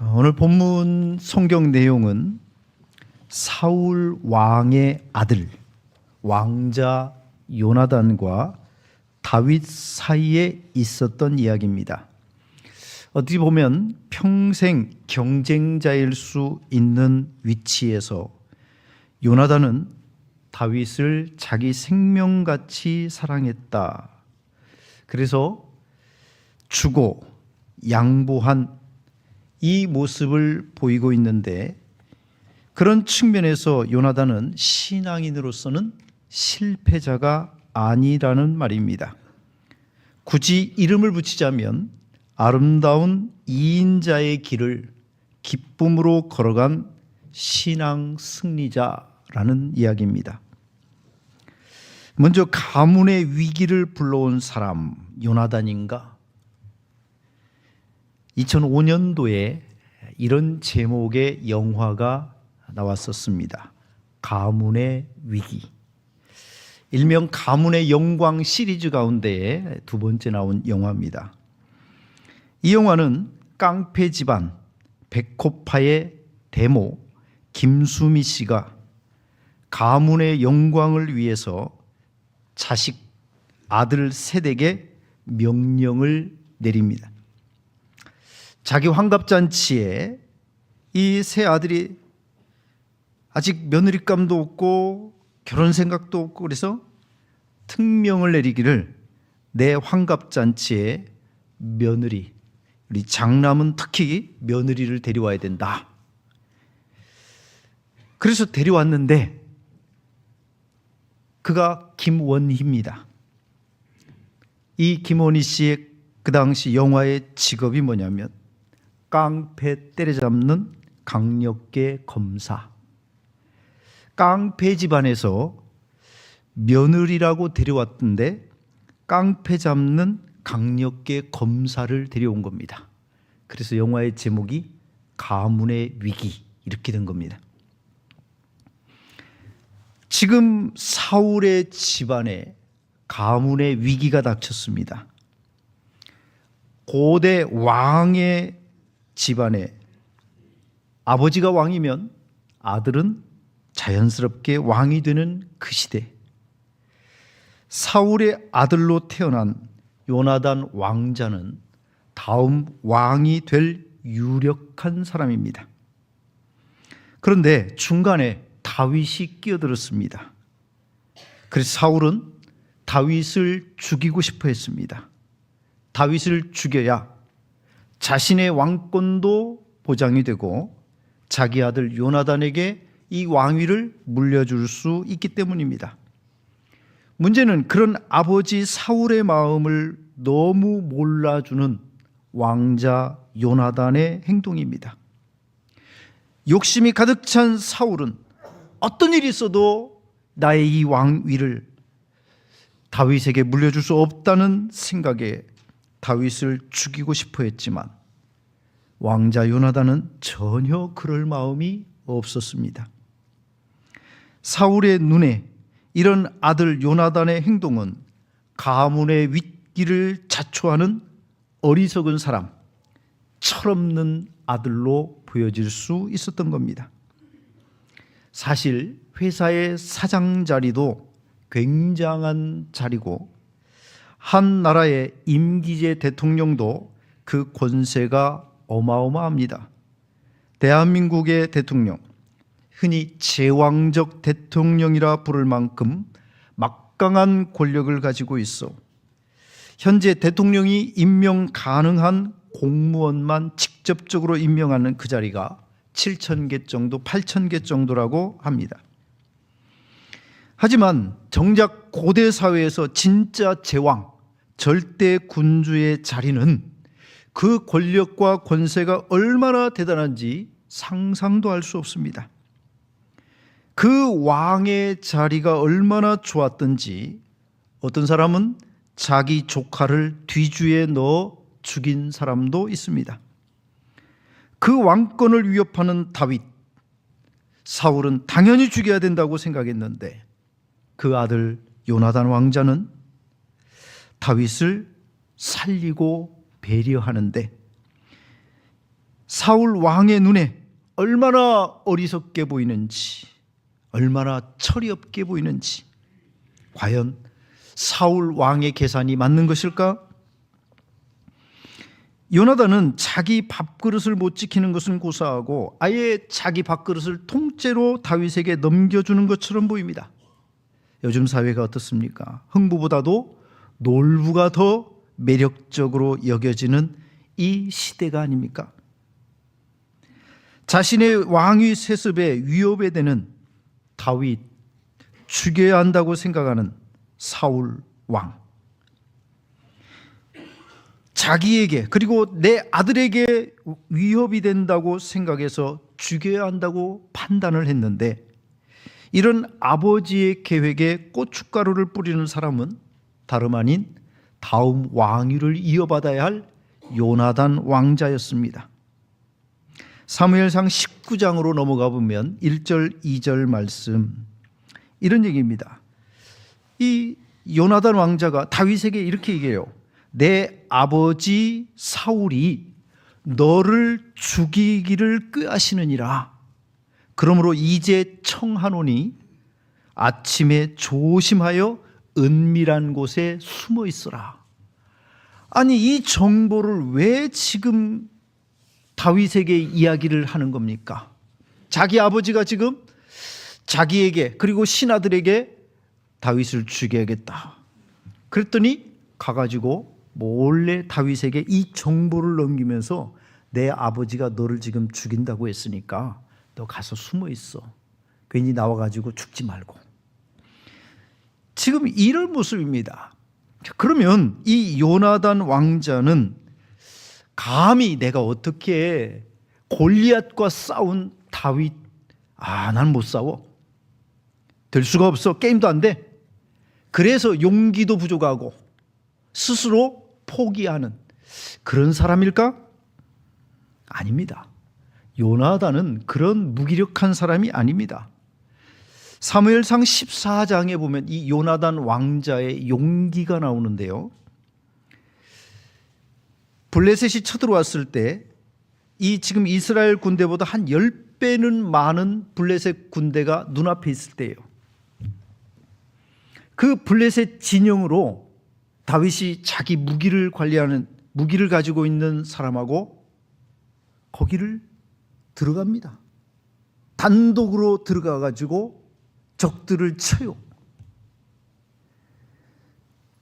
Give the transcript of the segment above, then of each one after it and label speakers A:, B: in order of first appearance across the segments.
A: 오늘 본문 성경 내용은 사울 왕의 아들 왕자 요나단과 다윗 사이에 있었던 이야기입니다. 어떻게 보면 평생 경쟁자일 수 있는 위치에서 요나단은 다윗을 자기 생명같이 사랑했다. 그래서 주고 양보한 이 모습을 보이고 있는데, 그런 측면에서 요나단은 신앙인으로서는 실패자가 아니라는 말입니다. 굳이 이름을 붙이자면 아름다운 이인자의 길을 기쁨으로 걸어간 신앙 승리자라는 이야기입니다. 먼저 가문의 위기를 불러온 사람 요나단인가? 2005년도에 이런 제목의 영화가 나왔었습니다. 가문의 위기. 일명 가문의 영광 시리즈 가운데 두 번째 나온 영화입니다. 이 영화는 깡패 집안 백호파의 대모 김수미 씨가 가문의 영광을 위해서 자식 아들 셋에게 명령을 내립니다. 자기 환갑잔치에 이 세 아들이 아직 며느리감도 없고 결혼 생각도 없고, 그래서 특명을 내리기를 내 환갑잔치에 며느리, 우리 장남은 특히 며느리를 데려와야 된다. 그래서 데려왔는데 그가 김원희입니다. 이 김원희 씨의 그 당시 영화의 직업이 뭐냐면 깡패 때려잡는 강력계 검사. 깡패 집안에서 며느리라고 데려왔던데 깡패 잡는 강력계 검사를 데려온 겁니다. 그래서 영화의 제목이 가문의 위기, 이렇게 된 겁니다. 지금 사울의 집안에 가문의 위기가 닥쳤습니다. 고대 왕의 집안에 아버지가 왕이면 아들은 자연스럽게 왕이 되는 그 시대, 사울의 아들로 태어난 요나단 왕자는 다음 왕이 될 유력한 사람입니다. 그런데 중간에 다윗이 끼어들었습니다. 그래서 사울은 다윗을 죽이고 싶어 했습니다. 다윗을 죽여야 자신의 왕권도 보장이 되고 자기 아들 요나단에게 이 왕위를 물려줄 수 있기 때문입니다. 문제는 그런 아버지 사울의 마음을 너무 몰라주는 왕자 요나단의 행동입니다. 욕심이 가득 찬 사울은 어떤 일이 있어도 나의 이 왕위를 다윗에게 물려줄 수 없다는 생각에 다윗을 죽이고 싶어 했지만 왕자 요나단은 전혀 그럴 마음이 없었습니다. 사울의 눈에 이런 아들 요나단의 행동은 가문의 위기를 자초하는 어리석은 사람, 철없는 아들로 보여질 수 있었던 겁니다. 사실 회사의 사장 자리도 굉장한 자리고 한 나라의 임기제 대통령도 그 권세가 어마어마합니다. 대한민국의 대통령, 흔히 제왕적 대통령이라 부를 만큼 막강한 권력을 가지고 있어 현재 대통령이 임명 가능한 공무원만 직접적으로 임명하는 그 자리가 7,000개 정도, 8,000개 정도라고 합니다. 하지만 정작 고대 사회에서 진짜 제왕, 절대 군주의 자리는 그 권력과 권세가 얼마나 대단한지 상상도 할 수 없습니다. 그 왕의 자리가 얼마나 좋았던지 어떤 사람은 자기 조카를 뒤주에 넣어 죽인 사람도 있습니다. 그 왕권을 위협하는 다윗, 사울은 당연히 죽여야 된다고 생각했는데 그 아들 요나단 왕자는 다윗을 살리고 배려하는데 사울 왕의 눈에 얼마나 어리석게 보이는지, 얼마나 철이 없게 보이는지, 과연 사울 왕의 계산이 맞는 것일까? 요나단은 자기 밥그릇을 못 지키는 것은 고사하고 아예 자기 밥그릇을 통째로 다윗에게 넘겨주는 것처럼 보입니다. 요즘 사회가 어떻습니까? 흥부보다도 놀부가 더 매력적으로 여겨지는 이 시대가 아닙니까? 자신의 왕위 세습에 위협이 되는 다윗, 죽여야 한다고 생각하는 사울 왕, 자기에게 그리고 내 아들에게 위협이 된다고 생각해서 죽여야 한다고 판단을 했는데, 이런 아버지의 계획에 고춧가루를 뿌리는 사람은 다름 아닌 다음 왕위를 이어받아야 할 요나단 왕자였습니다. 사무엘상 19장으로 넘어가 보면 1절 2절 말씀, 이런 얘기입니다. 이 요나단 왕자가 다윗에게 이렇게 얘기해요. 내 아버지 사울이 너를 죽이기를 꾀하시느니라. 그러므로 이제 청하노니 아침에 조심하여 은밀한 곳에 숨어 있어라. 아니, 이 정보를 왜 지금 다윗에게 이야기를 하는 겁니까? 자기 아버지가 지금 자기에게 그리고 신하들에게 다윗을 죽여야겠다 그랬더니 가가지고 몰래 다윗에게 이 정보를 넘기면서 내 아버지가 너를 지금 죽인다고 했으니까 너 가서 숨어 있어. 괜히 나와가지고 죽지 말고. 지금 이런 모습입니다. 그러면 이 요나단 왕자는 감히 내가 어떻게 골리앗과 싸운 다윗, 난 못 싸워. 될 수가 없어. 게임도 안 돼. 그래서 용기도 부족하고 스스로 포기하는 그런 사람일까? 아닙니다. 요나단은 그런 무기력한 사람이 아닙니다. 사무엘상 14장에 보면 이 요나단 왕자의 용기가 나오는데요. 블레셋이 쳐들어왔을 때 이 지금 이스라엘 군대보다 한 10배는 많은 블레셋 군대가 눈앞에 있을 때예요. 그 블레셋 진영으로 다윗이 자기 무기를 관리하는, 무기를 가지고 있는 사람하고 거기를 들어갑니다. 단독으로 들어가 가지고 적들을 쳐요.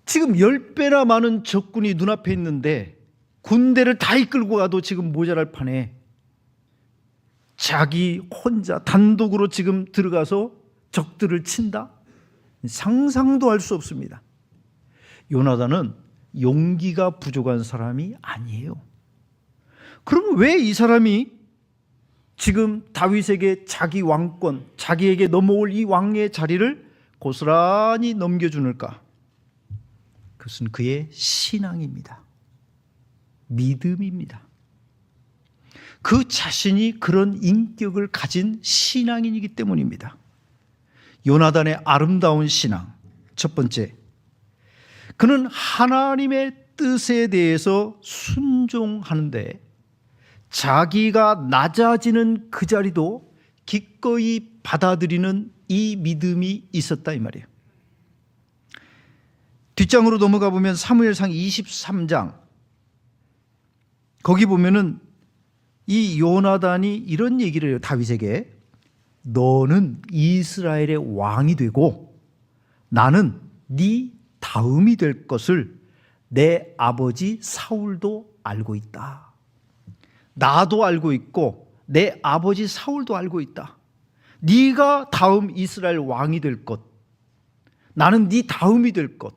A: 지금 10배나 많은 적군이 눈앞에 있는데 군대를 다 이끌고 가도 지금 모자랄 판에 자기 혼자 단독으로 지금 들어가서 적들을 친다? 상상도 할 수 없습니다. 요나단은 용기가 부족한 사람이 아니에요. 그럼 왜 이 사람이 지금 다윗에게 자기 왕권, 자기에게 넘어올 이 왕의 자리를 고스란히 넘겨주는가? 그것은 그의 신앙입니다. 믿음입니다. 그 자신이 그런 인격을 가진 신앙인이기 때문입니다. 요나단의 아름다운 신앙, 첫 번째, 그는 하나님의 뜻에 대해서 순종하는데 자기가 낮아지는 그 자리도 기꺼이 받아들이는 이 믿음이 있었다 이 말이에요. 뒷장으로 넘어가 보면 사무엘상 23장, 거기 보면은 이 요나단이 이런 얘기를 해요. 다윗에게 너는 이스라엘의 왕이 되고 나는 네 다음이 될 것을 내 아버지 사울도 알고 있다. 나도 알고 있고 내 아버지 사울도 알고 있다. 네가 다음 이스라엘 왕이 될 것, 나는 네 다음이 될 것,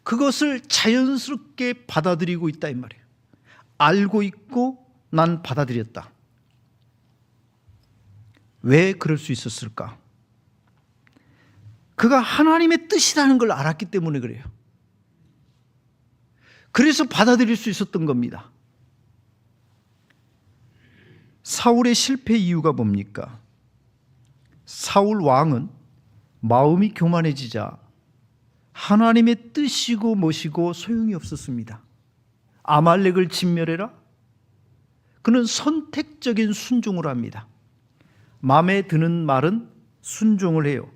A: 그것을 자연스럽게 받아들이고 있다 이 말이에요. 알고 있고 난 받아들였다. 왜 그럴 수 있었을까? 그가 하나님의 뜻이라는 걸 알았기 때문에 그래요. 그래서 받아들일 수 있었던 겁니다. 사울의 실패 이유가 뭡니까? 사울 왕은 마음이 교만해지자 하나님의 뜻이고 뭐시고 소용이 없었습니다. 아말렉을 진멸해라? 그는 선택적인 순종을 합니다. 마음에 드는 말은 순종을 해요.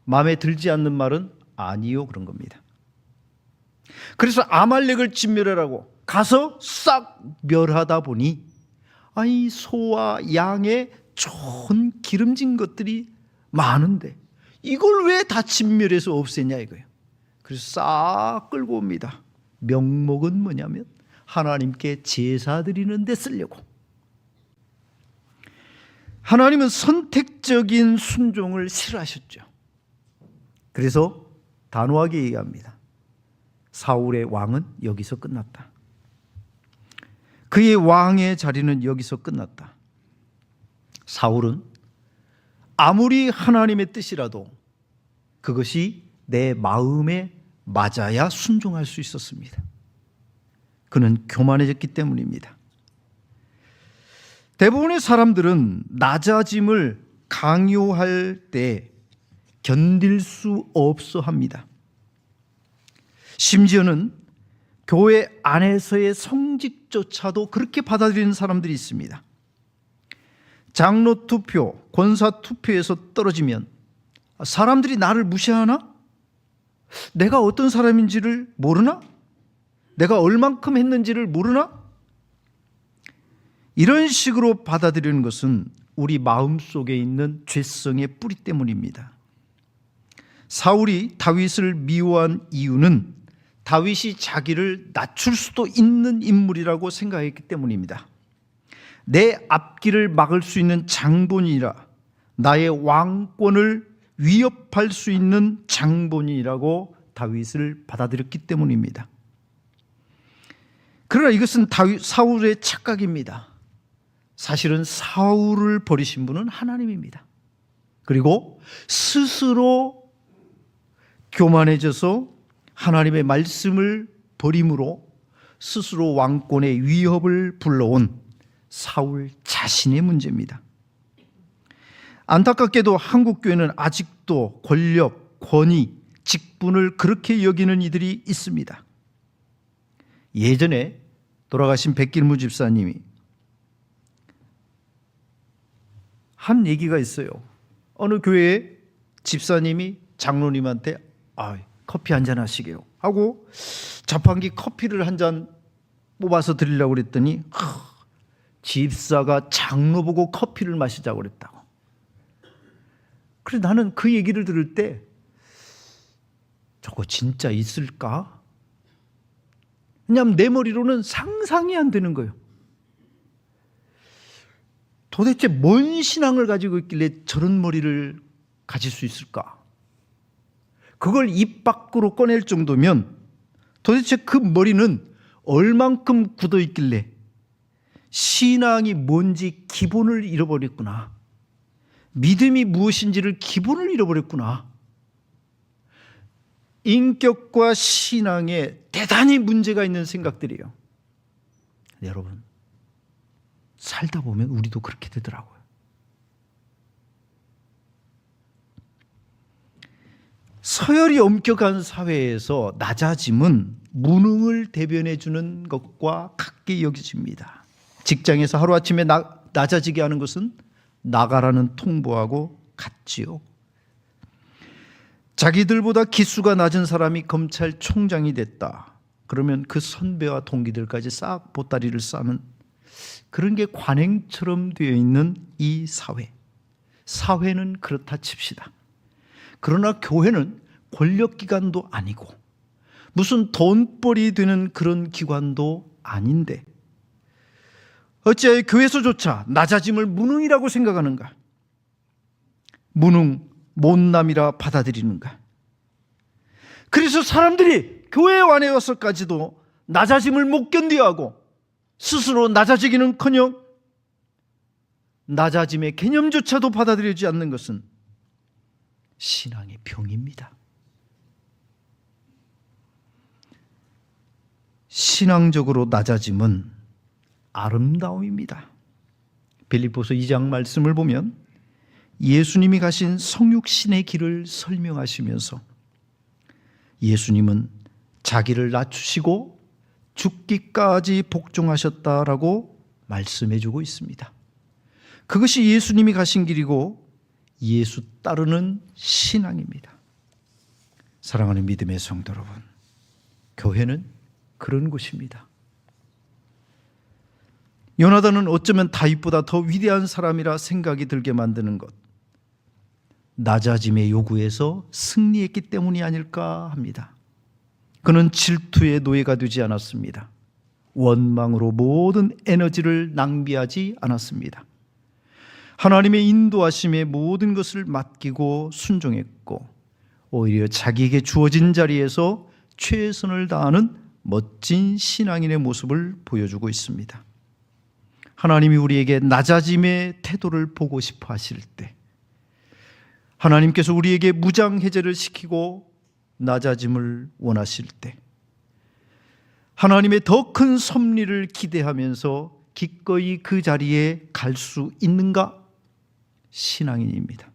A: 마음에 들지 않는 말은 아니요, 그런 겁니다. 그래서 아말렉을 진멸하라고 가서 싹 멸하다 보니 아이 소와 양의 좋은 기름진 것들이 많은데 이걸 왜 다 진멸해서 없애냐 이거예요. 그래서 싹 끌고 옵니다. 명목은 뭐냐면 하나님께 제사 드리는 데 쓰려고. 하나님은 선택적인 순종을 싫어하셨죠. 그래서 단호하게 얘기합니다. 사울의 왕은 여기서 끝났다. 그의 왕의 자리는 여기서 끝났다. 사울은 아무리 하나님의 뜻이라도 그것이 내 마음에 맞아야 순종할 수 있었습니다. 그는 교만해졌기 때문입니다. 대부분의 사람들은 낮아짐을 강요할 때 견딜 수 없어 합니다. 심지어는 교회 안에서의 성직조차도 그렇게 받아들이는 사람들이 있습니다. 장로 투표, 권사 투표에서 떨어지면 사람들이 나를 무시하나? 내가 어떤 사람인지를 모르나? 내가 얼만큼 했는지를 모르나? 이런 식으로 받아들이는 것은 우리 마음속에 있는 죄성의 뿌리 때문입니다. 사울이 다윗을 미워한 이유는 다윗이 자기를 낮출 수도 있는 인물이라고 생각했기 때문입니다. 내 앞길을 막을 수 있는 장본인이라, 나의 왕권을 위협할 수 있는 장본인이라고 다윗을 받아들였기 때문입니다. 그러나 이것은 사울의 착각입니다. 사실은 사울을 버리신 분은 하나님입니다. 그리고 스스로 교만해져서 하나님의 말씀을 버림으로 스스로 왕권의 위협을 불러온 사울 자신의 문제입니다. 안타깝게도 한국교회는 아직도 권력, 권위, 직분을 그렇게 여기는 이들이 있습니다. 예전에 돌아가신 백길무 집사님이 한 얘기가 있어요. 어느 교회에 집사님이 장로님한테 커피 한잔 하시게요 하고 자판기 커피를 한 잔 뽑아서 드리려고 그랬더니 집사가 장로 보고 커피를 마시자고 그랬다고. 그래서 나는 그 얘기를 들을 때 저거 진짜 있을까? 왜냐하면 내 머리로는 상상이 안 되는 거예요. 도대체 뭔 신앙을 가지고 있길래 저런 머리를 가질 수 있을까? 그걸 입 밖으로 꺼낼 정도면 도대체 그 머리는 얼만큼 굳어 있길래 신앙이 뭔지 기본을 잃어버렸구나. 믿음이 무엇인지를 기본을 잃어버렸구나. 인격과 신앙에 대단히 문제가 있는 생각들이에요. 여러분, 살다 보면 우리도 그렇게 되더라고요. 서열이 엄격한 사회에서 낮아짐은 무능을 대변해 주는 것과 같게 여겨집니다. 직장에서 하루아침에 낮아지게 하는 것은 나가라는 통보하고 같지요. 자기들보다 기수가 낮은 사람이 검찰총장이 됐다. 그러면 그 선배와 동기들까지 싹 보따리를 싸는 그런 게 관행처럼 되어 있는 이 사회. 사회는 그렇다 칩시다. 그러나 교회는 권력기관도 아니고 무슨 돈벌이 되는 그런 기관도 아닌데 어찌하여 교회에서조차 낮아짐을 무능이라고 생각하는가? 무능, 못남이라 받아들이는가? 그래서 사람들이 교회 안에 와서까지도 낮아짐을 못 견디하고 스스로 낮아지기는커녕 낮아짐의 개념조차도 받아들이지 않는 것은 신앙의 병입니다. 신앙적으로 낮아짐은 아름다움입니다. 빌립보서 2장 말씀을 보면 예수님이 가신 성육신의 길을 설명하시면서 예수님은 자기를 낮추시고 죽기까지 복종하셨다라고 말씀해 주고 있습니다. 그것이 예수님이 가신 길이고 예수 따르는 신앙입니다. 사랑하는 믿음의 성도 여러분, 교회는 그런 곳입니다. 요나단은 어쩌면 다윗보다 더 위대한 사람이라 생각이 들게 만드는 것, 낮아짐의 요구에서 승리했기 때문이 아닐까 합니다. 그는 질투의 노예가 되지 않았습니다. 원망으로 모든 에너지를 낭비하지 않았습니다. 하나님의 인도하심에 모든 것을 맡기고 순종했고 오히려 자기에게 주어진 자리에서 최선을 다하는 멋진 신앙인의 모습을 보여주고 있습니다. 하나님이 우리에게 낮아짐의 태도를 보고 싶어 하실 때, 하나님께서 우리에게 무장해제를 시키고 낮아짐을 원하실 때, 하나님의 더 큰 섭리를 기대하면서 기꺼이 그 자리에 갈 수 있는가? 신앙인입니다.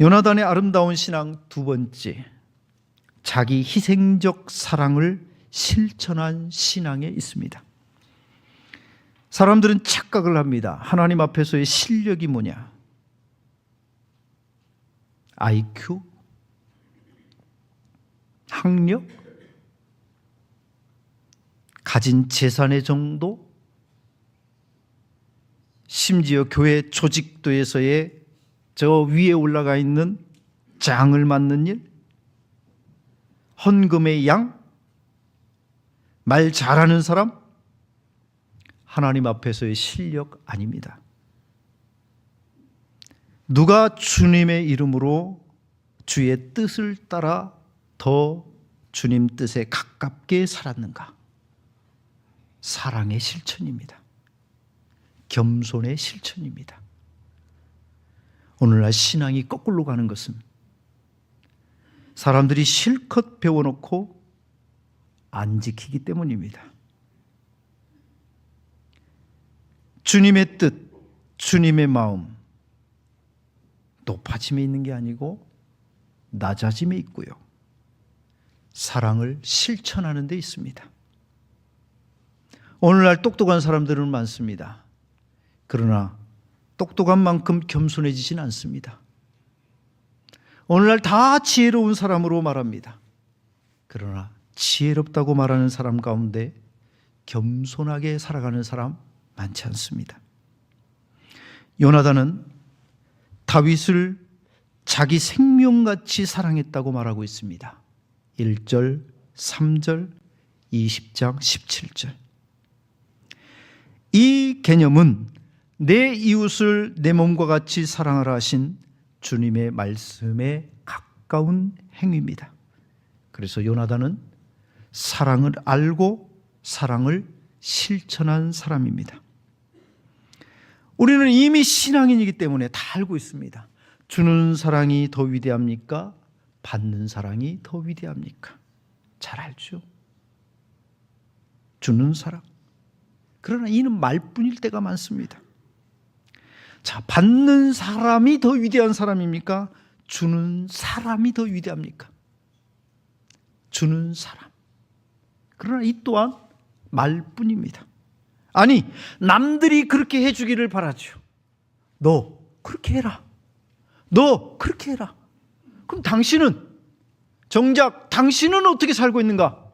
A: 요나단의 아름다운 신앙 두 번째, 자기 희생적 사랑을 실천한 신앙에 있습니다. 사람들은 착각을 합니다. 하나님 앞에서의 실력이 뭐냐? IQ? 학력? 가진 재산의 정도? 심지어 교회 조직도에서의 저 위에 올라가 있는 장을 맡는 일? 헌금의 양? 말 잘하는 사람? 하나님 앞에서의 실력 아닙니다. 누가 주님의 이름으로 주의 뜻을 따라 더 주님 뜻에 가깝게 살았는가? 사랑의 실천입니다. 겸손의 실천입니다. 오늘날 신앙이 거꾸로 가는 것은 사람들이 실컷 배워놓고 안 지키기 때문입니다. 주님의 뜻, 주님의 마음, 높아짐에 있는 게 아니고 낮아짐에 있고요. 사랑을 실천하는 데 있습니다. 오늘날 똑똑한 사람들은 많습니다. 그러나 똑똑한 만큼 겸손해지진 않습니다. 오늘날 다 지혜로운 사람으로 말합니다. 그러나 지혜롭다고 말하는 사람 가운데 겸손하게 살아가는 사람 많지 않습니다. 요나단은 다윗을 자기 생명같이 사랑했다고 말하고 있습니다. 1절, 3절, 20장, 17절. 이 개념은 내 이웃을 내 몸과 같이 사랑하라 하신 주님의 말씀에 가까운 행위입니다. 그래서 요나단은 사랑을 알고 사랑을 실천한 사람입니다. 우리는 이미 신앙인이기 때문에 다 알고 있습니다. 주는 사랑이 더 위대합니까? 받는 사랑이 더 위대합니까? 잘 알죠. 주는 사랑. 그러나 이는 말뿐일 때가 많습니다. 자, 받는 사람이 더 위대한 사람입니까? 주는 사람이 더 위대합니까? 주는 사람. 그러나 이 또한 말뿐입니다. 아니, 남들이 그렇게 해주기를 바라죠. 너 그렇게 해라. 너 그렇게 해라. 그럼 정작 당신은 어떻게 살고 있는가?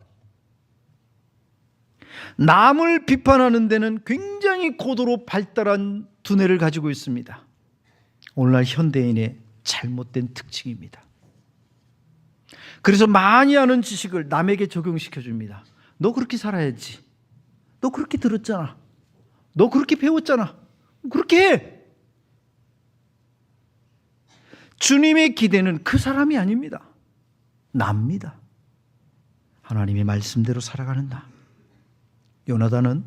A: 남을 비판하는 데는 굉장히 고도로 발달한 두뇌를 가지고 있습니다. 오늘날 현대인의 잘못된 특징입니다. 그래서 많이 아는 지식을 남에게 적용시켜 줍니다. 너 그렇게 살아야지. 너 그렇게 들었잖아. 너 그렇게 배웠잖아. 그렇게 해. 주님의 기대는 그 사람이 아닙니다. 나입니다. 하나님의 말씀대로 살아가는 나. 요나단은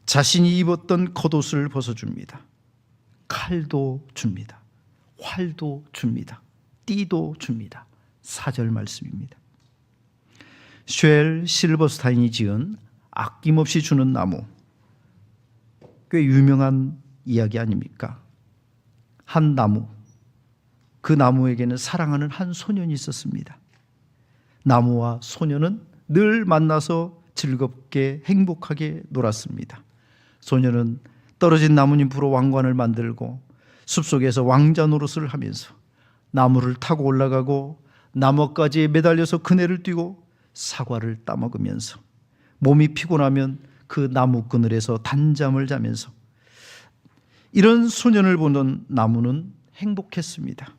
A: 자신이 입었던 겉옷을 벗어줍니다. 칼도 줍니다. 활도 줍니다. 띠도 줍니다. 4절 말씀입니다. 쉘 실버스타인이 지은 아낌없이 주는 나무, 꽤 유명한 이야기 아닙니까? 한 나무, 그 나무에게는 사랑하는 한 소년이 있었습니다. 나무와 소년은 늘 만나서 즐겁게 행복하게 놀았습니다. 소녀는 떨어진 나뭇잎으로 왕관을 만들고 숲속에서 왕자 노릇을 하면서 나무를 타고 올라가고 나뭇가지에 매달려서 그네를 뛰고 사과를 따먹으면서 몸이 피곤하면 그 나무 그늘에서 단잠을 자면서 이런 소년을 보는 나무는 행복했습니다.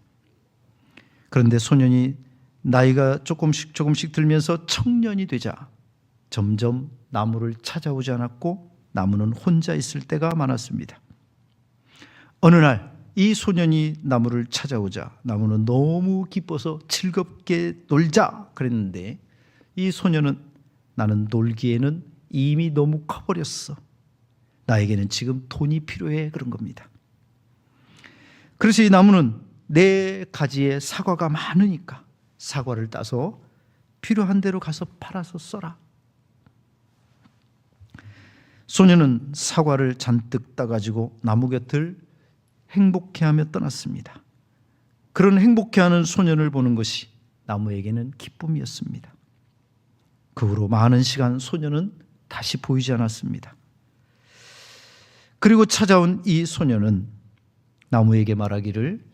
A: 그런데 소년이 나이가 조금씩 들면서 청년이 되자 점점 나무를 찾아오지 않았고 나무는 혼자 있을 때가 많았습니다. 어느 날 이 소년이 나무를 찾아오자 나무는 너무 기뻐서 즐겁게 놀자 그랬는데 이 소년은 나는 놀기에는 이미 너무 커버렸어. 나에게는 지금 돈이 필요해 그런 겁니다. 그래서 이 나무는 내 가지에 사과가 많으니까 사과를 따서 필요한 대로 가서 팔아서 써라. 소년은 사과를 잔뜩 따가지고 나무 곁을 행복해하며 떠났습니다. 그런 행복해하는 소년을 보는 것이 나무에게는 기쁨이었습니다. 그 후로 많은 시간 소년은 다시 보이지 않았습니다. 그리고 찾아온 이 소년은 나무에게 말하기를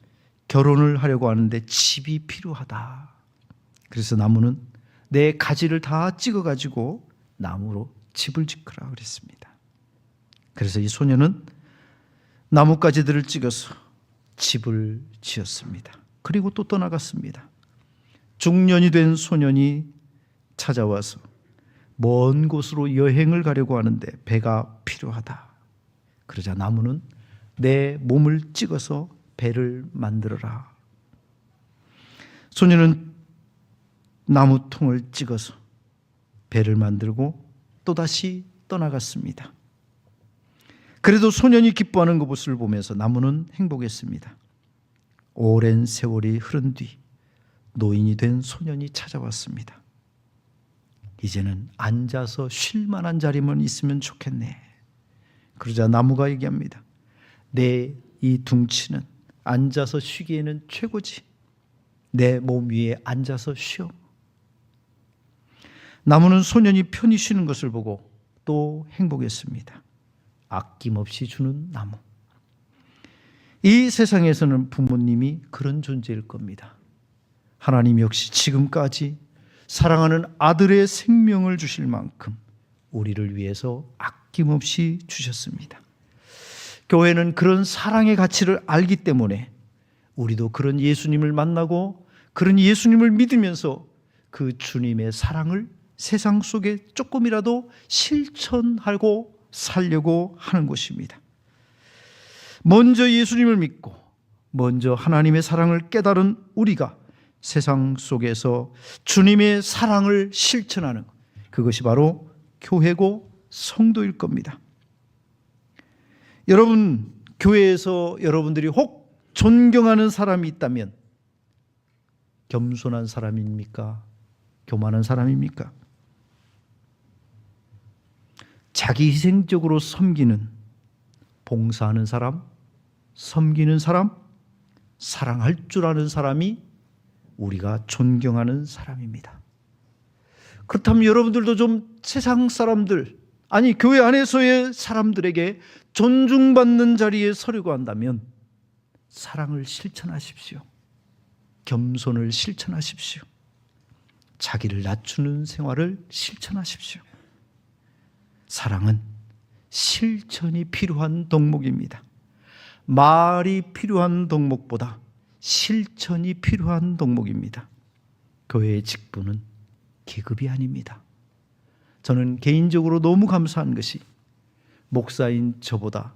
A: 결혼을 하려고 하는데 집이 필요하다. 그래서 나무는 내 가지를 다 찍어가지고 나무로 집을 짓거라 그랬습니다. 그래서 이 소년은 나뭇가지들을 찍어서 집을 지었습니다. 그리고 또 떠나갔습니다. 중년이 된 소년이 찾아와서 먼 곳으로 여행을 가려고 하는데 배가 필요하다. 그러자 나무는 내 몸을 찍어서 배를 만들어라. 소년은 나무통을 찍어서 배를 만들고 또다시 떠나갔습니다. 그래도 소년이 기뻐하는 것을 보면서 나무는 행복했습니다. 오랜 세월이 흐른 뒤 노인이 된 소년이 찾아왔습니다. 이제는 앉아서 쉴 만한 자리만 있으면 좋겠네. 그러자 나무가 얘기합니다. 내 이 둥치는 앉아서 쉬기에는 최고지. 내 몸 위에 앉아서 쉬어. 나무는 소년이 편히 쉬는 것을 보고 또 행복했습니다. 아낌없이 주는 나무. 이 세상에서는 부모님이 그런 존재일 겁니다. 하나님 역시 지금까지 사랑하는 아들의 생명을 주실 만큼 우리를 위해서 아낌없이 주셨습니다. 교회는 그런 사랑의 가치를 알기 때문에 우리도 그런 예수님을 만나고 그런 예수님을 믿으면서 그 주님의 사랑을 세상 속에 조금이라도 실천하고 살려고 하는 것입니다. 먼저 예수님을 믿고 먼저 하나님의 사랑을 깨달은 우리가 세상 속에서 주님의 사랑을 실천하는 것, 그것이 바로 교회고 성도일 겁니다. 여러분, 교회에서 여러분들이 혹 존경하는 사람이 있다면 겸손한 사람입니까? 교만한 사람입니까? 자기 희생적으로 섬기는, 봉사하는 사람, 섬기는 사람, 사랑할 줄 아는 사람이 우리가 존경하는 사람입니다. 그렇다면 여러분들도 좀 세상 사람들, 아니 교회 안에서의 사람들에게 존중받는 자리에 서려고 한다면 사랑을 실천하십시오. 겸손을 실천하십시오. 자기를 낮추는 생활을 실천하십시오. 사랑은 실천이 필요한 덕목입니다. 말이 필요한 덕목보다 실천이 필요한 덕목입니다. 교회의 직분은 계급이 아닙니다. 저는 개인적으로 너무 감사한 것이 목사인 저보다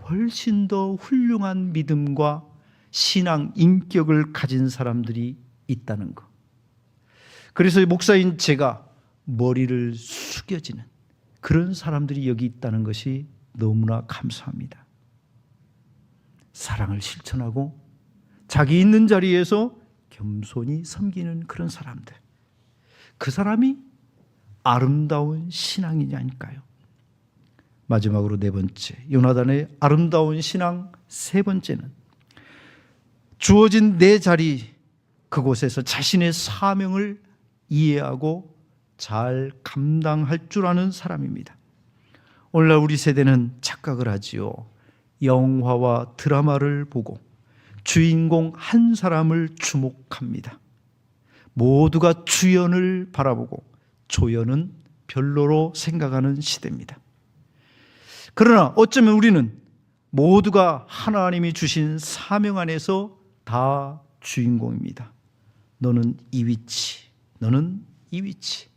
A: 훨씬 더 훌륭한 믿음과 신앙 인격을 가진 사람들이 있다는 것. 그래서 목사인 제가 머리를 숙여지는 그런 사람들이 여기 있다는 것이 너무나 감사합니다. 사랑을 실천하고 자기 있는 자리에서 겸손히 섬기는 그런 사람들. 그 사람이 아름다운 신앙이냐니까요. 마지막으로 네 번째, 요나단의 아름다운 신앙 세 번째는 주어진 내 자리 그곳에서 자신의 사명을 이해하고 잘 감당할 줄 아는 사람입니다. 오늘날 우리 세대는 착각을 하지요. 영화와 드라마를 보고 주인공 한 사람을 주목합니다. 모두가 주연을 바라보고 조연은 별로로 생각하는 시대입니다. 그러나 어쩌면 우리는 모두가 하나님이 주신 사명 안에서 다 주인공입니다. 너는 이 위치, 너는 이 위치.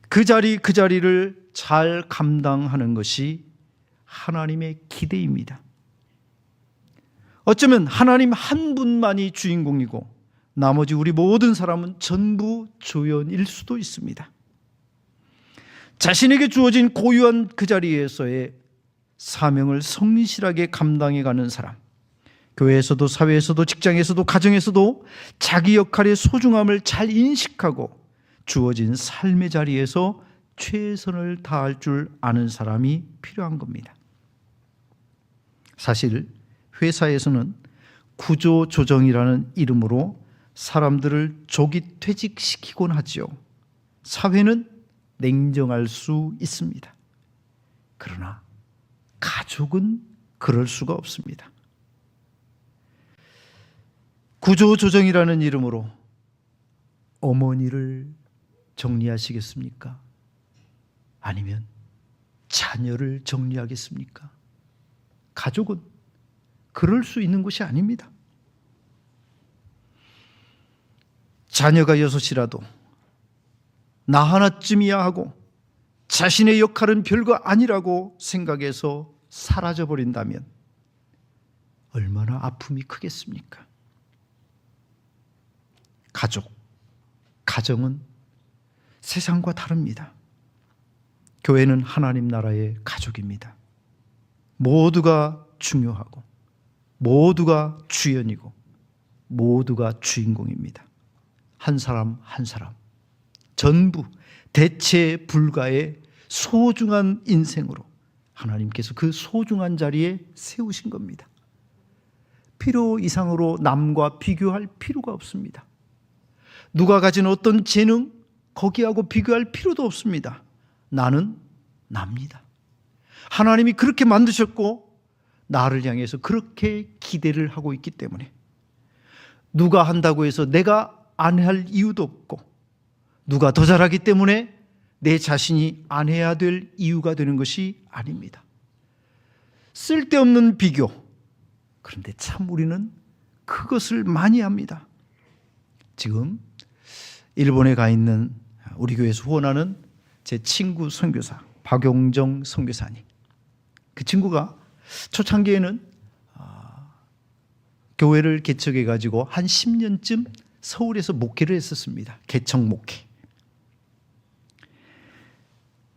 A: 그 자리를 잘 감당하는 것이 하나님의 기대입니다. 어쩌면 하나님 한 분만이 주인공이고 나머지 우리 모든 사람은 전부 조연일 수도 있습니다. 자신에게 주어진 고유한 그 자리에서의 사명을 성실하게 감당해가는 사람, 교회에서도 사회에서도 직장에서도 가정에서도 자기 역할의 소중함을 잘 인식하고 주어진 삶의 자리에서 최선을 다할 줄 아는 사람이 필요한 겁니다. 사실 회사에서는 구조조정이라는 이름으로 사람들을 조기 퇴직시키곤 하지요. 사회는 냉정할 수 있습니다. 그러나 가족은 그럴 수가 없습니다. 구조조정이라는 이름으로 어머니를 정리하시겠습니까? 아니면 자녀를 정리하겠습니까? 가족은 그럴 수 있는 것이 아닙니다. 자녀가 6이라도 나 하나쯤이야 하고 자신의 역할은 별거 아니라고 생각해서 사라져버린다면 얼마나 아픔이 크겠습니까? 가정은 세상과 다릅니다. 교회는 하나님 나라의 가족입니다. 모두가 중요하고 모두가 주연이고 모두가 주인공입니다. 한 사람 한 사람 전부 대체 불가의 소중한 인생으로 하나님께서 그 소중한 자리에 세우신 겁니다. 필요 이상으로 남과 비교할 필요가 없습니다. 누가 가진 어떤 재능 거기하고 비교할 필요도 없습니다. 나는 납니다. 하나님이 그렇게 만드셨고 나를 향해서 그렇게 기대를 하고 있기 때문에 누가 한다고 해서 내가 안 할 이유도 없고 누가 더 잘하기 때문에 내 자신이 안 해야 될 이유가 되는 것이 아닙니다. 쓸데없는 비교. 그런데 참 우리는 그것을 많이 합니다. 지금 일본에 가 있는 우리 교회에서 후원하는 제 친구 선교사 박용정 선교사님, 그 친구가 초창기에는 교회를 개척해 가지고 한 10년쯤 서울에서 목회를 했었습니다. 개척 목회.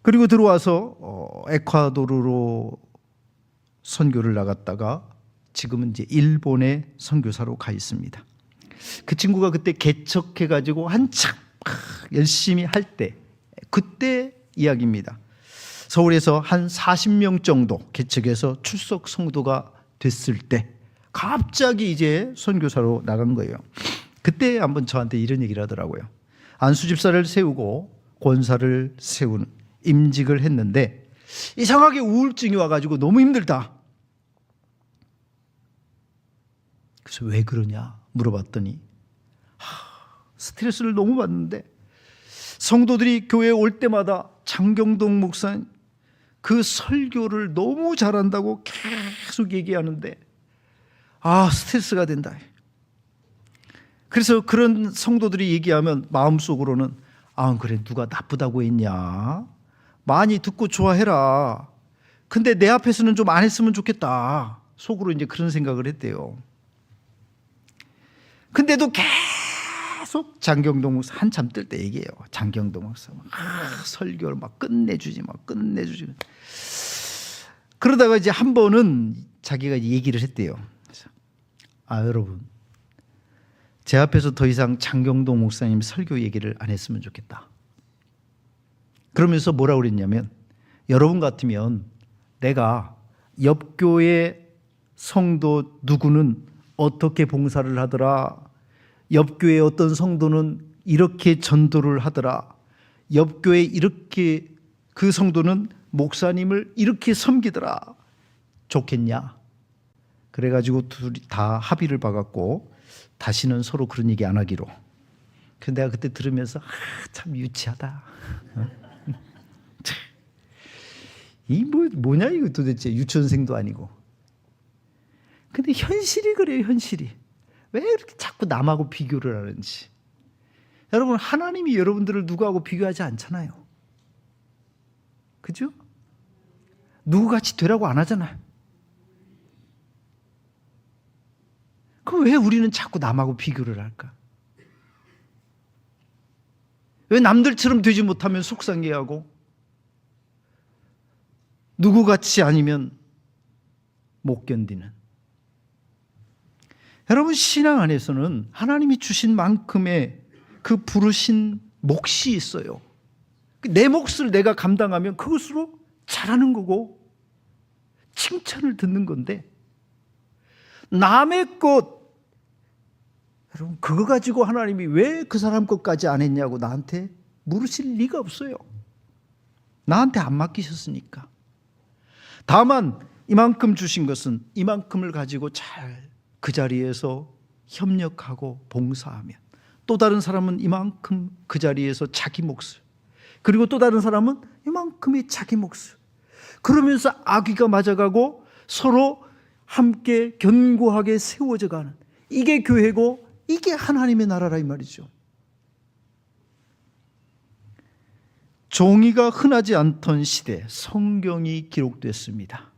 A: 그리고 들어와서 에콰도르로 선교를 나갔다가 지금은 이제 일본의 선교사로 가 있습니다. 그 친구가 그때 개척해 가지고 한참 열심히 할 때, 그때 이야기입니다. 서울에서 한 40명 정도 개척해서 출석 성도가 됐을 때 갑자기 이제 선교사로 나간 거예요. 그때 한번 저한테 이런 얘기를 하더라고요. 안수집사를 세우고 권사를 세우는 임직을 했는데 이상하게 우울증이 와가지고 너무 힘들다. 그래서 왜 그러냐 물어봤더니 스트레스를 너무 받는데 성도들이 교회에 올 때마다 장경동 목사님 그 설교를 너무 잘한다고 계속 얘기하는데 스트레스가 된다. 그래서 그런 성도들이 얘기하면 마음속으로는 그래 누가 나쁘다고 했냐, 많이 듣고 좋아해라, 근데 내 앞에서는 좀 안 했으면 좋겠다, 속으로 이제 그런 생각을 했대요. 근데도 계속 장경동 목사 한참 뜰 때 얘기해요. 장경동 목사 설교를 막 끝내주지. 그러다가 이제 한 번은 자기가 얘기를 했대요. 그래서 여러분, 제 앞에서 더 이상 장경동 목사님 설교 얘기를 안 했으면 좋겠다. 그러면서 뭐라고 그랬냐면, 여러분 같으면 내가 옆교회 성도 누구는 어떻게 봉사를 하더라, 옆교회 어떤 성도는 이렇게 전도를 하더라, 옆 교회 이렇게 그 성도는 목사님을 이렇게 섬기더라. 좋겠냐? 그래가지고 둘이 다 합의를 봐갖고 다시는 서로 그런 얘기 안 하기로. 근데 내가 그때 들으면서 참 유치하다. 이 뭐냐 이거 도대체. 유치원생도 아니고. 근데 현실이 그래요. 현실이. 왜 이렇게 자꾸 남하고 비교를 하는지. 여러분, 하나님이 여러분들을 누구하고 비교하지 않잖아요. 그죠? 누구같이 되라고 안 하잖아요. 그럼 왜 우리는 자꾸 남하고 비교를 할까? 왜 남들처럼 되지 못하면 속상해하고 누구같이 아니면 못 견디는. 여러분, 신앙 안에서는 하나님이 주신 만큼의 그 부르신 몫이 있어요. 내 몫을 내가 감당하면 그것으로 잘하는 거고 칭찬을 듣는 건데, 남의 것, 여러분, 그거 가지고 하나님이 왜 그 사람 것까지 안 했냐고 나한테 물으실 리가 없어요. 나한테 안 맡기셨으니까. 다만 이만큼 주신 것은 이만큼을 가지고 잘 그 자리에서 협력하고 봉사하면, 또 다른 사람은 이만큼 그 자리에서 자기 몫을, 그리고 또 다른 사람은 이만큼의 자기 몫을, 그러면서 아귀가 맞아가고 서로 함께 견고하게 세워져 가는, 이게 교회고 이게 하나님의 나라라 이 말이죠. 종이가 흔하지 않던 시대 성경이 기록됐습니다.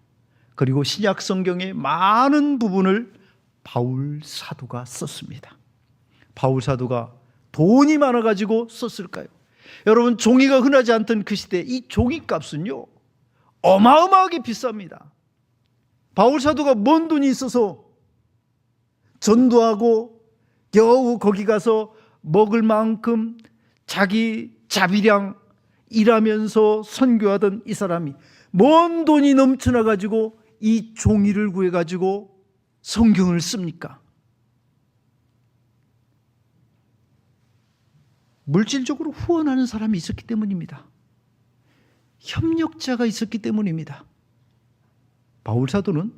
A: 그리고 신약 성경의 많은 부분을 바울 사도가 썼습니다. 바울 사도가 돈이 많아가지고 썼을까요? 여러분, 종이가 흔하지 않던 그 시대, 이 종이값은요 어마어마하게 비쌉니다. 바울 사도가 뭔 돈이 있어서 전도하고 겨우 거기 가서 먹을 만큼 자기 자비량 일하면서 선교하던 이 사람이 뭔 돈이 넘쳐나가지고 이 종이를 구해가지고 성경을 씁니까? 물질적으로 후원하는 사람이 있었기 때문입니다. 협력자가 있었기 때문입니다. 바울 사도는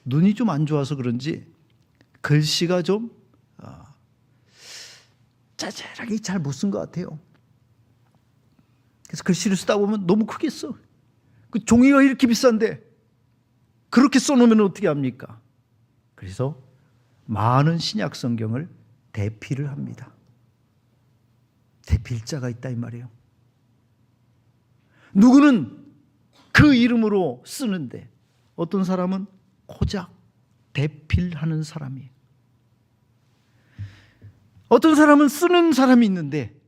A: 눈이 좀 안 좋아서 그런지 글씨가 좀 짜잘하게 잘 못 쓴 것 같아요. 그래서 글씨를 쓰다 보면 너무 크게 써. 그 종이가 이렇게 비싼데 그렇게 써놓으면 어떻게 합니까? 그래서 많은 신약 성경을 대필을 합니다. 대필자가 있다 이 말이에요. 누구는 그 이름으로 쓰는데 어떤 사람은 고작 대필하는 사람이에요. 어떤 사람은 쓰는 사람이 있는데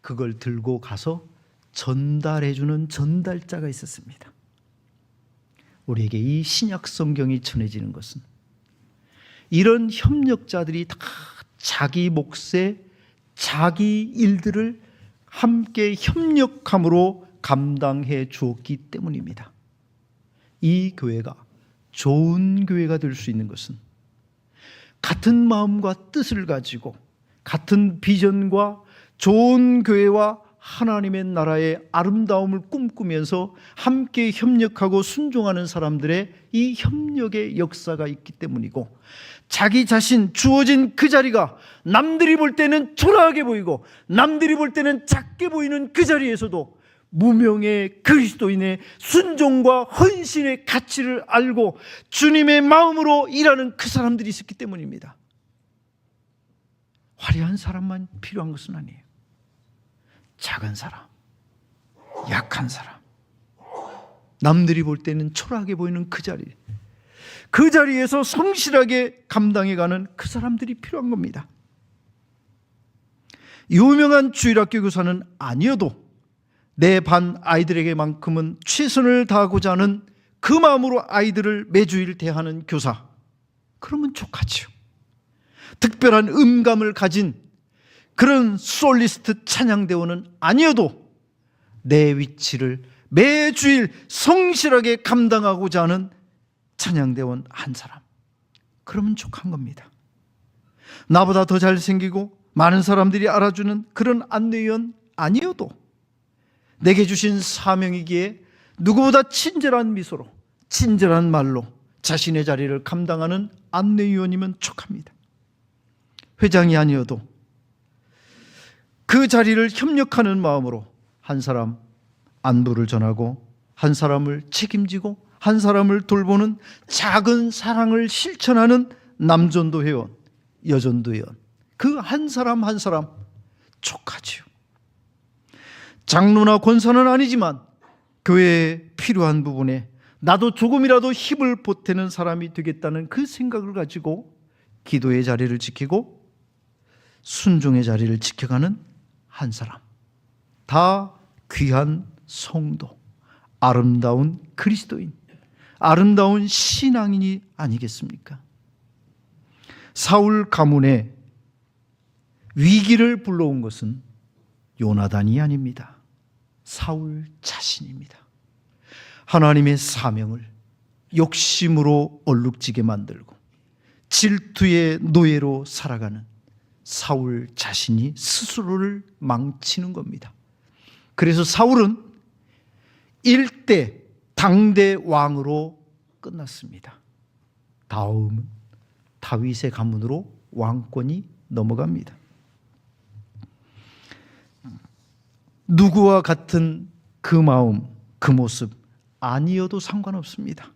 A: 그걸 들고 가서 전달해주는 전달자가 있었습니다. 우리에게 이 신약 성경이 전해지는 것은 이런 협력자들이 다 자기 몫에 자기 일들을 함께 협력함으로 감당해 주었기 때문입니다. 이 교회가 좋은 교회가 될 수 있는 것은 같은 마음과 뜻을 가지고 같은 비전과 좋은 교회와 하나님의 나라의 아름다움을 꿈꾸면서 함께 협력하고 순종하는 사람들의 이 협력의 역사가 있기 때문이고, 자기 자신 주어진 그 자리가 남들이 볼 때는 초라하게 보이고 남들이 볼 때는 작게 보이는 그 자리에서도 무명의 그리스도인의 순종과 헌신의 가치를 알고 주님의 마음으로 일하는 그 사람들이 있었기 때문입니다. 화려한 사람만 필요한 것은 아니에요. 작은 사람, 약한 사람, 남들이 볼 때는 초라하게 보이는 그 자리에서 성실하게 감당해가는 그 사람들이 필요한 겁니다. 유명한 주일학교 교사는 아니어도 내 반 아이들에게만큼은 최선을 다하고자 하는 그 마음으로 아이들을 매주일 대하는 교사, 그러면 족하지요. 특별한 음감을 가진 그런 솔리스트 찬양대원은 아니어도 내 위치를 매주일 성실하게 감당하고자 하는 찬양대원 한 사람, 그러면 족한 겁니다. 나보다 더 잘생기고 많은 사람들이 알아주는 그런 안내위원 아니어도 내게 주신 사명이기에 누구보다 친절한 미소로, 친절한 말로 자신의 자리를 감당하는 안내위원이면 촉합니다. 회장이 아니어도 그 자리를 협력하는 마음으로 한 사람 안부를 전하고 한 사람을 책임지고 한 사람을 돌보는 작은 사랑을 실천하는 남전도 회원, 여전도 회원, 그 한 사람 한 사람 촉하지요. 장로나 권사는 아니지만 교회에 필요한 부분에 나도 조금이라도 힘을 보태는 사람이 되겠다는 그 생각을 가지고 기도의 자리를 지키고 순종의 자리를 지켜가는 한 사람, 다 귀한 성도, 아름다운 그리스도인, 아름다운 신앙인이 아니겠습니까? 사울 가문에 위기를 불러온 것은 요나단이 아닙니다. 사울 자신입니다. 하나님의 사명을 욕심으로 얼룩지게 만들고 질투의 노예로 살아가는 사울 자신이 스스로를 망치는 겁니다. 그래서 사울은 일대 당대 왕으로 끝났습니다. 다음은 다윗의 가문으로 왕권이 넘어갑니다. 누구와 같은 그 마음, 그 모습 아니어도 상관없습니다.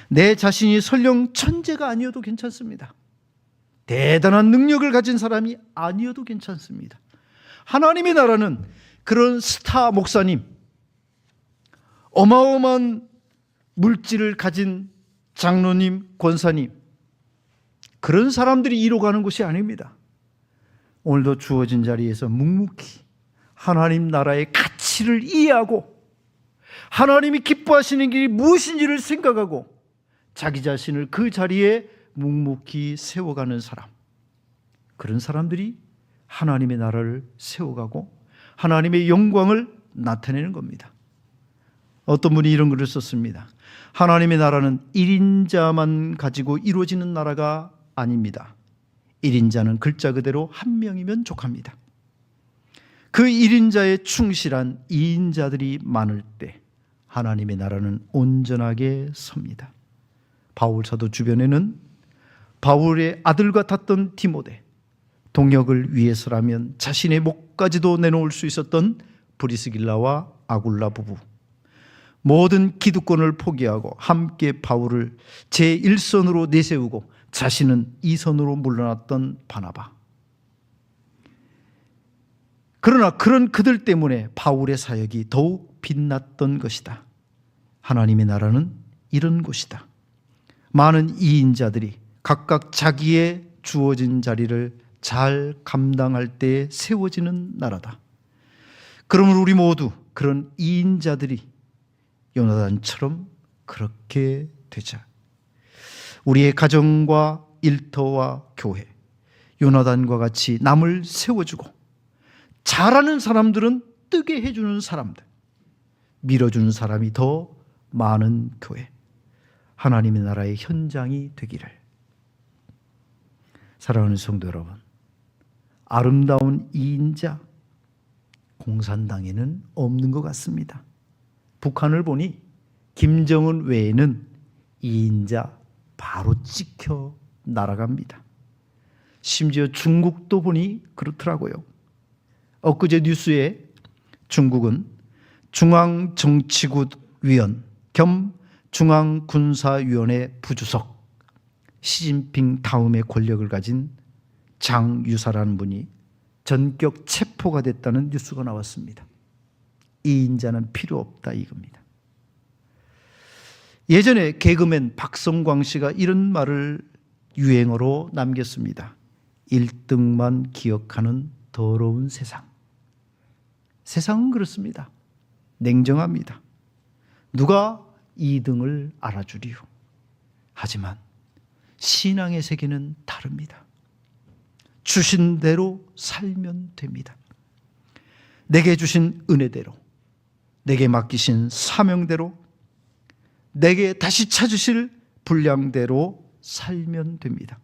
A: 내 자신이 설령 천재가 아니어도 괜찮습니다. 대단한 능력을 가진 사람이 아니어도 괜찮습니다. 하나님의 나라는 그런 스타 목사님, 어마어마한 물질을 가진 장로님, 권사님, 그런 사람들이 이뤄가는 것이 아닙니다. 오늘도 주어진 자리에서 묵묵히 하나님 나라의 가치를 이해하고 하나님이 기뻐하시는 길이 무엇인지를 생각하고 자기 자신을 그 자리에 묵묵히 세워가는 사람, 그런 사람들이 하나님의 나라를 세워가고 하나님의 영광을 나타내는 겁니다. 어떤 분이 이런 글을 썼습니다. 하나님의 나라는 1인자만 가지고 이루어지는 나라가 아닙니다. 1인자는 글자 그대로 한 명이면 족합니다. 그 1인자에 충실한 2인자들이 많을 때 하나님의 나라는 온전하게 섭니다. 바울 사도 주변에는 바울의 아들 같았던 디모데, 동역을 위해서라면 자신의 목까지도 내놓을 수 있었던 브리스길라와 아굴라 부부, 모든 기득권을 포기하고 함께 바울을 제1선으로 내세우고 자신은 2선으로 물러났던 바나바. 그러나 그런 그들 때문에 바울의 사역이 더욱 빛났던 것이다. 하나님의 나라는 이런 곳이다. 많은 이인자들이 각각 자기의 주어진 자리를 잘 감당할 때 세워지는 나라다. 그러므로 우리 모두 그런 이인자들이 요나단처럼 그렇게 되자. 우리의 가정과 일터와 교회, 요나단과 같이 남을 세워주고 잘하는 사람들은 뜨게 해주는 사람들, 밀어주는 사람이 더 많은 교회, 하나님의 나라의 현장이 되기를. 사랑하는 성도 여러분, 아름다운 이인자 공산당에는 없는 것 같습니다. 북한을 보니 김정은 외에는 이인자 바로 찍혀 날아갑니다. 심지어 중국도 보니 그렇더라고요. 엊그제 뉴스에 중국은 중앙정치국위원 겸 중앙군사위원회 부주석, 시진핑 다음의 권력을 가진 장유사라는 분이 전격 체포가 됐다는 뉴스가 나왔습니다. 이 인자는 필요 없다 이겁니다. 예전에 개그맨 박성광 씨가 이런 말을 유행어로 남겼습니다. 1등만 기억하는 더러운 세상. 세상은 그렇습니다. 냉정합니다. 누가 2등을 알아주리요. 하지만 신앙의 세계는 다릅니다. 주신 대로 살면 됩니다. 내게 주신 은혜대로, 내게 맡기신 사명대로, 내게 다시 찾으실 분량대로 살면 됩니다.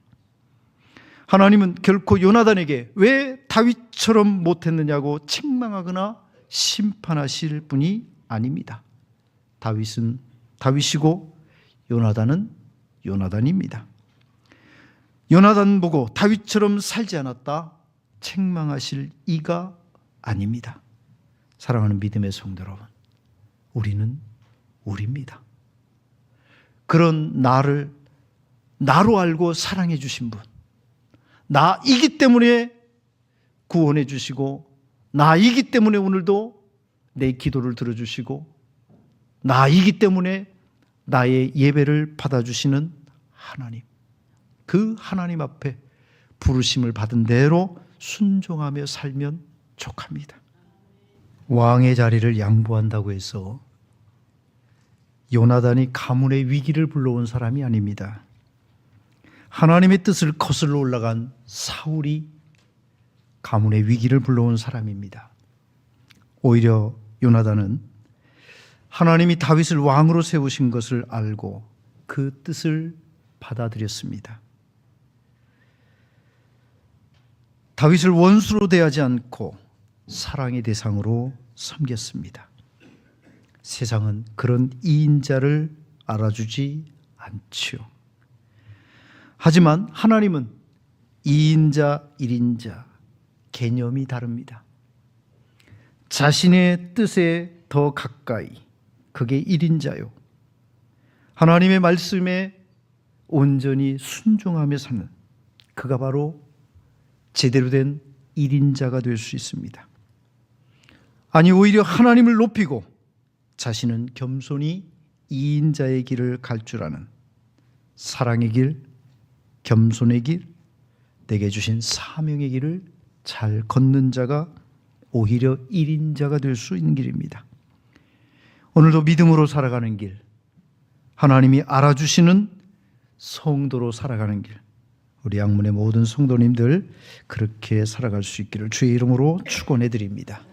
A: 하나님은 결코 요나단에게 왜 다윗처럼 못했느냐고 책망하거나 심판하실 분이 아닙니다. 다윗은 다윗이고 요나단은 요나단입니다. 요나단 보고 다윗처럼 살지 않았다 책망하실 이가 아닙니다. 사랑하는 믿음의 성도 여러분, 우리는 우리입니다. 그런 나를 나로 알고 사랑해 주신 분, 나이기 때문에 구원해 주시고, 나이기 때문에 오늘도 내 기도를 들어주시고, 나이기 때문에 나의 예배를 받아주시는 하나님, 그 하나님 앞에 부르심을 받은 대로 순종하며 살면 족합니다. 왕의 자리를 양보한다고 해서 요나단이 가문의 위기를 불러온 사람이 아닙니다. 하나님의 뜻을 거슬러 올라간 사울이 가문의 위기를 불러온 사람입니다. 오히려 요나단은 하나님이 다윗을 왕으로 세우신 것을 알고 그 뜻을 받아들였습니다. 다윗을 원수로 대하지 않고 사랑의 대상으로 섬겼습니다. 세상은 그런 이인자를 알아주지 않지요. 하지만 하나님은 2인자, 1인자 개념이 다릅니다. 자신의 뜻에 더 가까이, 그게 1인자요. 하나님의 말씀에 온전히 순종하며 사는 그가 바로 제대로 된 1인자가 될 수 있습니다. 아니, 오히려 하나님을 높이고 자신은 겸손히 2인자의 길을 갈 줄 아는 사랑의 길, 겸손의 길, 내게 주신 사명의 길을 잘 걷는 자가 오히려 1인자가 될 수 있는 길입니다. 오늘도 믿음으로 살아가는 길, 하나님이 알아주시는 성도로 살아가는 길, 우리 양문의 모든 성도님들 그렇게 살아갈 수 있기를 주의 이름으로 축원해 드립니다.